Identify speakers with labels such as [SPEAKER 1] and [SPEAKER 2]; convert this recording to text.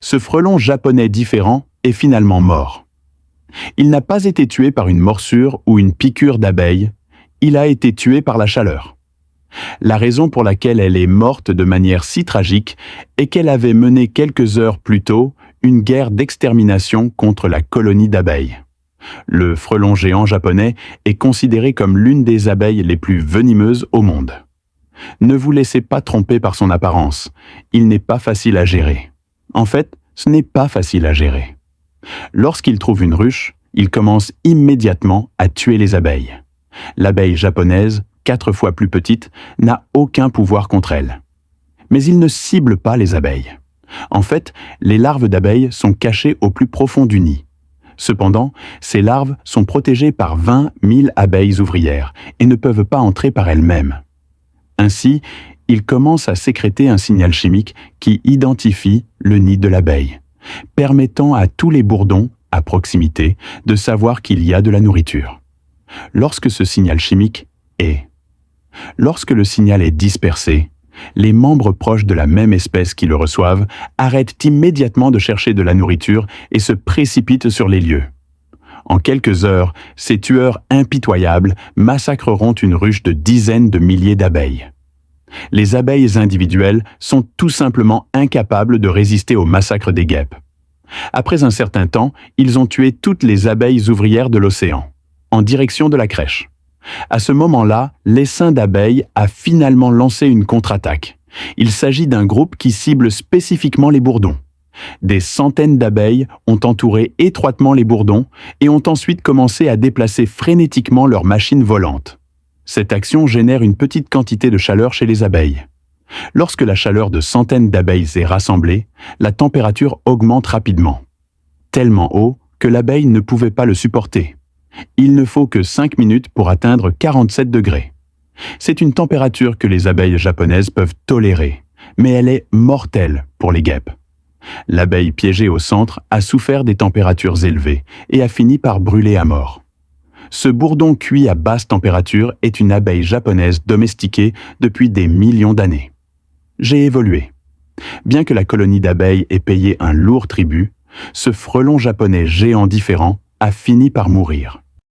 [SPEAKER 1] Ce frelon japonais différent est finalement mort. Il n'a pas été tué par une morsure ou une piqûre d'abeille, il a été tué par la chaleur. La raison pour laquelle elle est morte de manière si tragique est qu'elle avait mené quelques heures plus tôt une guerre d'extermination contre la colonie d'abeilles. Le frelon géant japonais est considéré comme l'une des abeilles les plus venimeuses au monde. Ne vous laissez pas tromper par son apparence, il n'est pas facile à gérer. En fait, ce n'est pas facile à gérer. Lorsqu'il trouve une ruche, il commence immédiatement à tuer les abeilles. L'abeille japonaise, 4 fois plus petite, n'a aucun pouvoir contre elle. Mais il ne cible pas les abeilles. En fait, les larves d'abeilles sont cachées au plus profond du nid. Cependant, ces larves sont protégées par 20 000 abeilles ouvrières et ne peuvent pas entrer par elles-mêmes. Ainsi, il commence à sécréter un signal chimique qui identifie le nid de l'abeille, permettant à tous les bourdons, à proximité, de savoir qu'il y a de la nourriture. Lorsque ce signal chimique est. Lorsque le signal est dispersé, les membres proches de la même espèce qui le reçoivent arrêtent immédiatement de chercher de la nourriture et se précipitent sur les lieux. En quelques heures, ces tueurs impitoyables massacreront une ruche de dizaines de milliers d'abeilles. Les abeilles individuelles sont tout simplement incapables de résister au massacre des guêpes. Après un certain temps, ils ont tué toutes les abeilles ouvrières de l'océan, en direction de la crèche. À ce moment-là, l'essaim d'abeilles a finalement lancé une contre-attaque. Il s'agit d'un groupe qui cible spécifiquement les bourdons. Des centaines d'abeilles ont entouré étroitement les bourdons et ont ensuite commencé à déplacer frénétiquement leurs machines volantes. Cette action génère une petite quantité de chaleur chez les abeilles. Lorsque la chaleur de centaines d'abeilles est rassemblée, la température augmente rapidement. Tellement haut que l'abeille ne pouvait pas le supporter. Il ne faut que 5 minutes pour atteindre 47 degrés. C'est une température que les abeilles japonaises peuvent tolérer, mais elle est mortelle pour les guêpes. L'abeille piégée au centre a souffert des températures élevées et a fini par brûler à mort. Ce bourdon cuit à basse température est une abeille japonaise domestiquée depuis des millions d'années. J'ai évolué. Bien que la colonie d'abeilles ait payé un lourd tribut, ce frelon japonais géant différent a fini par mourir.